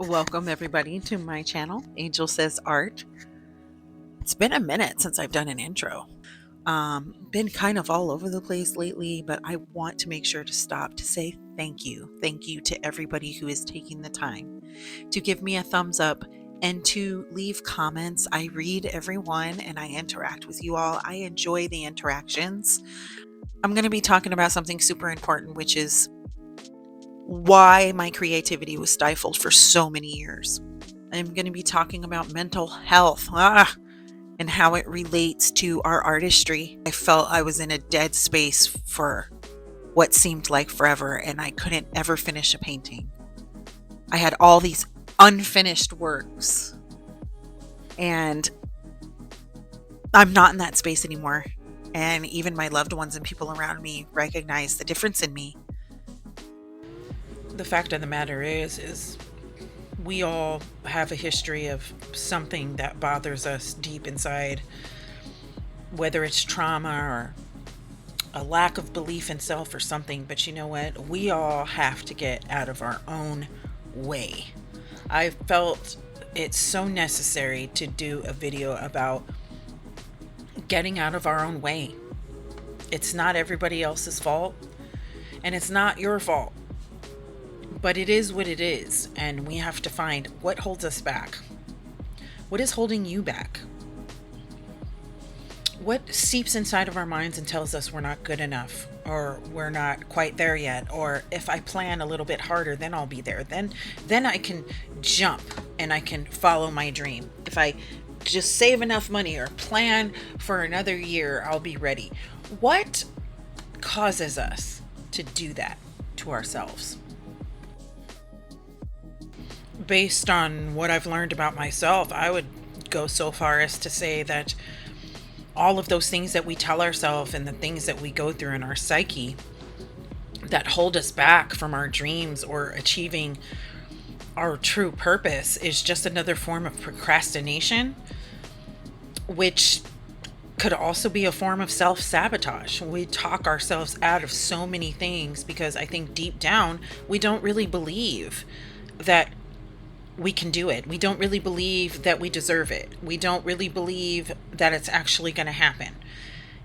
Welcome everybody to my channel, Angel Says Art. It's been a minute since I've done an intro. Been kind of all over the place lately, but I want to make sure to stop to say thank you. Thank you to everybody who is taking the time to give me a thumbs up and to leave comments. I read everyone and I interact with you all. I enjoy the interactions. I'm going to be talking about something super important, which is why my creativity was stifled for so many years. I'm going to be talking about mental health and how it relates to our artistry. I felt I was in a dead space for what seemed like forever, and I couldn't ever finish a painting. I had all these unfinished works, and I'm not in that space anymore. And even my loved ones and people around me recognize the difference in me. The fact of the matter is we all have a history of something that bothers us deep inside, whether it's trauma or a lack of belief in self or something. But you know what? We all have to get out of our own way. I felt it's so necessary to do a video about getting out of our own way. It's not everybody else's fault, and it's not your fault. But it is what it is, and we have to find what holds us back. What is holding you back? What seeps inside of our minds and tells us we're not good enough, or we're not quite there yet, or if I plan a little bit harder, then I'll be there. Then I can jump and I can follow my dream. If I just save enough money or plan for another year, I'll be ready. What causes us to do that to ourselves? Based on what I've learned about myself, I would go so far as to say that all of those things that we tell ourselves and the things that we go through in our psyche that hold us back from our dreams or achieving our true purpose is just another form of procrastination, which could also be a form of self-sabotage. We talk ourselves out of so many things because I think deep down we don't really believe that we can do it. We don't really believe that we deserve it. We don't really believe that it's actually going to happen.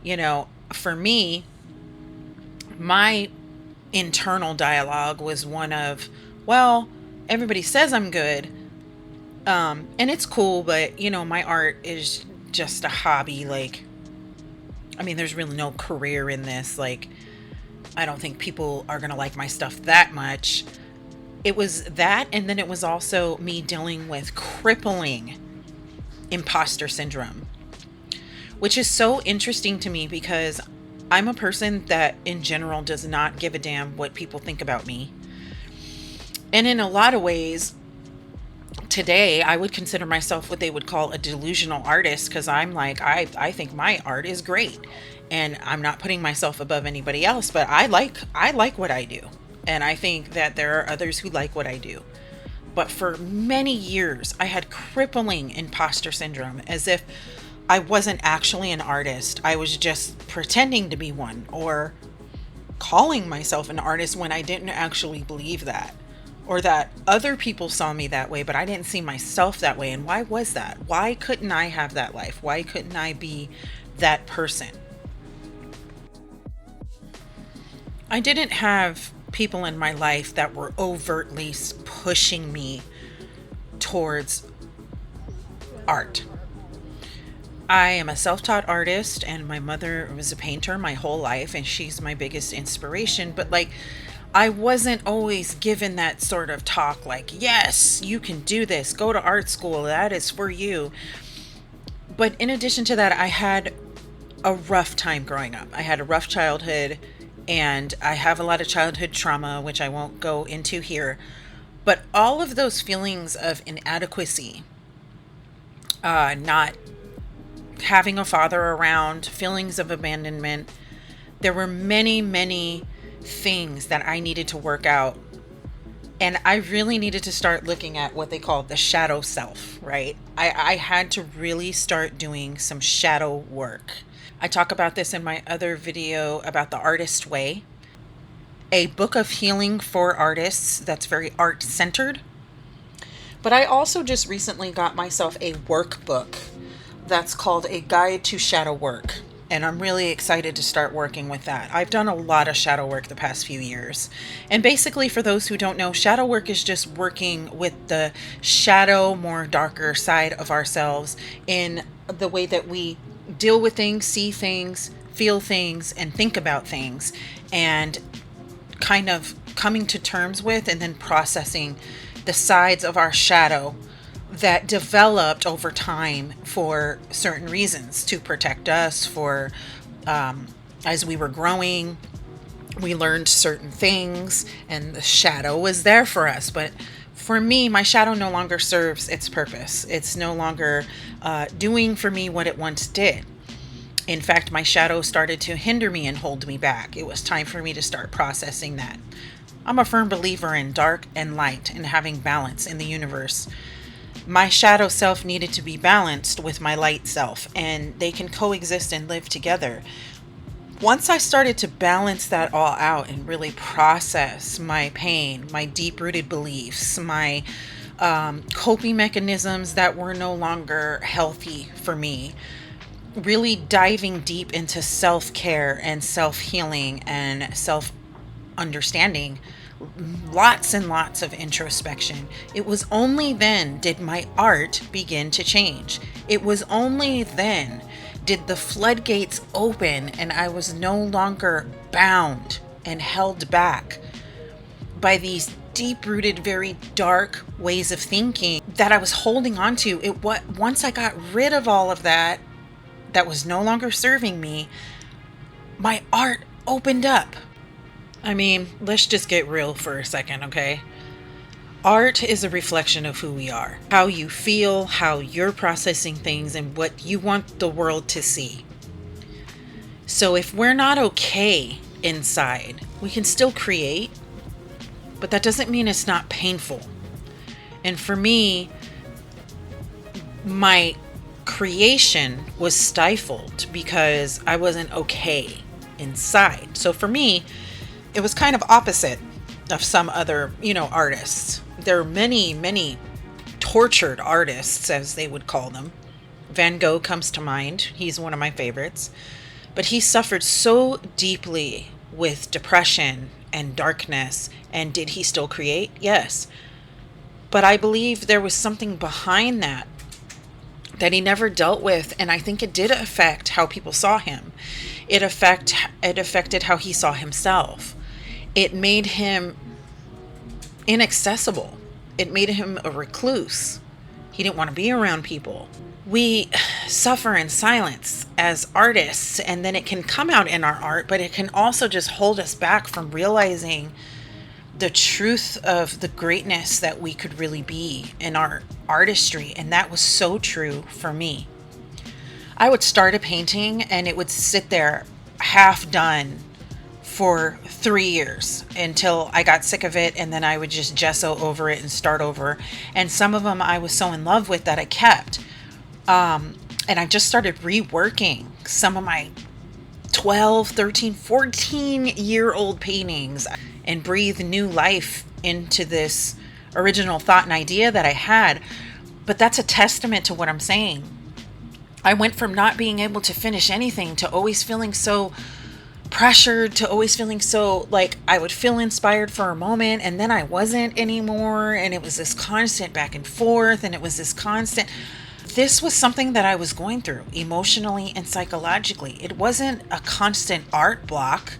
You know, for me, my internal dialogue was one of, well, everybody says I'm good. And it's cool, but you know, my art is just a hobby. Like, I mean, there's really no career in this. Like, I don't think people are going to like my stuff that much. It was that, and then it was also me dealing with crippling imposter syndrome, which is so interesting to me because I'm a person that in general does not give a damn what people think about me. And in a lot of ways, today I would consider myself what they would call a delusional artist, because I'm like, I think my art is great, and I'm not putting myself above anybody else, but I like what I do. And I think that there are others who like what I do. But for many years, I had crippling imposter syndrome, as if I wasn't actually an artist. I was just pretending to be one, or calling myself an artist when I didn't actually believe that. Or that other people saw me that way, but I didn't see myself that way. And why was that? Why couldn't I have that life? Why couldn't I be that person? I didn't have people in my life that were overtly pushing me towards art. I am a self-taught artist, and my mother was a painter my whole life, and she's my biggest inspiration. But like, I wasn't always given that sort of talk like, yes, you can do this, go to art school, that is for you. But in addition to that, I had a rough time growing up. I had a rough childhood, and I have a lot of childhood trauma, which I won't go into here. But all of those feelings of inadequacy, not having a father around, feelings of abandonment, there were many, many things that I needed to work out. And I really needed to start looking at what they call the shadow self, right? I had to really start doing some shadow work. I talk about this in my other video about the artist way, a book of healing for artists that's very art centered, But I also just recently got myself a workbook that's called A Guide to Shadow Work. And I'm really excited to start working with that. I've done a lot of shadow work the past few years. And basically, for those who don't know, shadow work is just working with the shadow, more darker side of ourselves in the way that we deal with things, see things, feel things, and think about things. And kind of coming to terms with and then processing the sides of our shadow that developed over time for certain reasons to protect us, for as we were growing, we learned certain things and the shadow was there for us. But for me, my shadow no longer serves its purpose. It's no longer doing for me what it once did. In fact, my shadow started to hinder me and hold me back. It was time for me to start processing that. I'm a firm believer in dark and light and having balance in the universe. My shadow self needed to be balanced with my light self, and they can coexist and live together. Once I started to balance that all out and really process my pain, my deep rooted beliefs, my coping mechanisms that were no longer healthy for me, really diving deep into self care and self healing and self understanding, lots and lots of introspection. It was only then did my art begin to change. It was only then did the floodgates open and I was no longer bound and held back by these deep rooted, very dark ways of thinking that I was holding on to. Once I got rid of all of that was no longer serving me, my art opened up. I mean, let's just get real for a second, okay? Art is a reflection of who we are, how you feel, how you're processing things, and what you want the world to see. So if we're not okay inside, we can still create, but that doesn't mean it's not painful. And for me, my creation was stifled because I wasn't okay inside. So for me, it was kind of opposite of some other, artists. There are many, many tortured artists, as they would call them. Van Gogh comes to mind. He's one of my favorites. But he suffered so deeply with depression and darkness. And did he still create? Yes. But I believe there was something behind that he never dealt with, and I think it did affect how people saw him. It affected how he saw himself. It made him inaccessible. It made him a recluse. He didn't want to be around people. We suffer in silence as artists, and then it can come out in our art, but it can also just hold us back from realizing the truth of the greatness that we could really be in our artistry. And that was so true for me. I would start a painting and it would sit there half done for 3 years until I got sick of it, and then I would just gesso over it and start over. And some of them I was so in love with that I kept. And I just started reworking some of my 12, 13, 14-year-old paintings and breathe new life into this original thought and idea that I had. But that's a testament to what I'm saying. I went from not being able to finish anything to always feeling so pressured, to always feeling so like I would feel inspired for a moment and then I wasn't anymore. And it was this constant back and forth, and it was this constant. This was something that I was going through emotionally and psychologically. It wasn't a constant art block.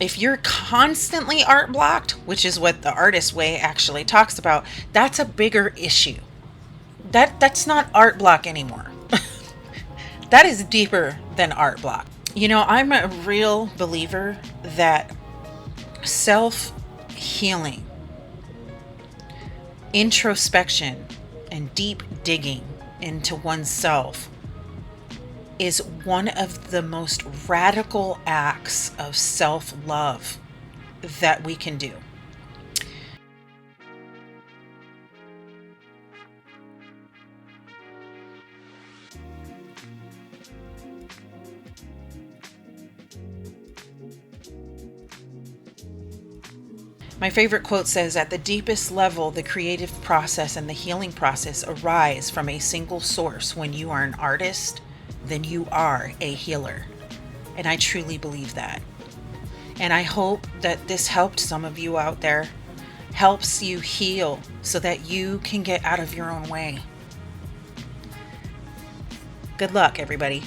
If you're constantly art blocked, which is what the artist way actually talks about, that's a bigger issue. That's not art block anymore. That is deeper than art block. I'm a real believer that self-healing, introspection, and deep digging into oneself is one of the most radical acts of self-love that we can do. My favorite quote says, "At the deepest level, the creative process and the healing process arise from a single source. When you are an artist, then you are a healer." And I truly believe that. And I hope that this helped some of you out there, helps you heal so that you can get out of your own way. Good luck, everybody.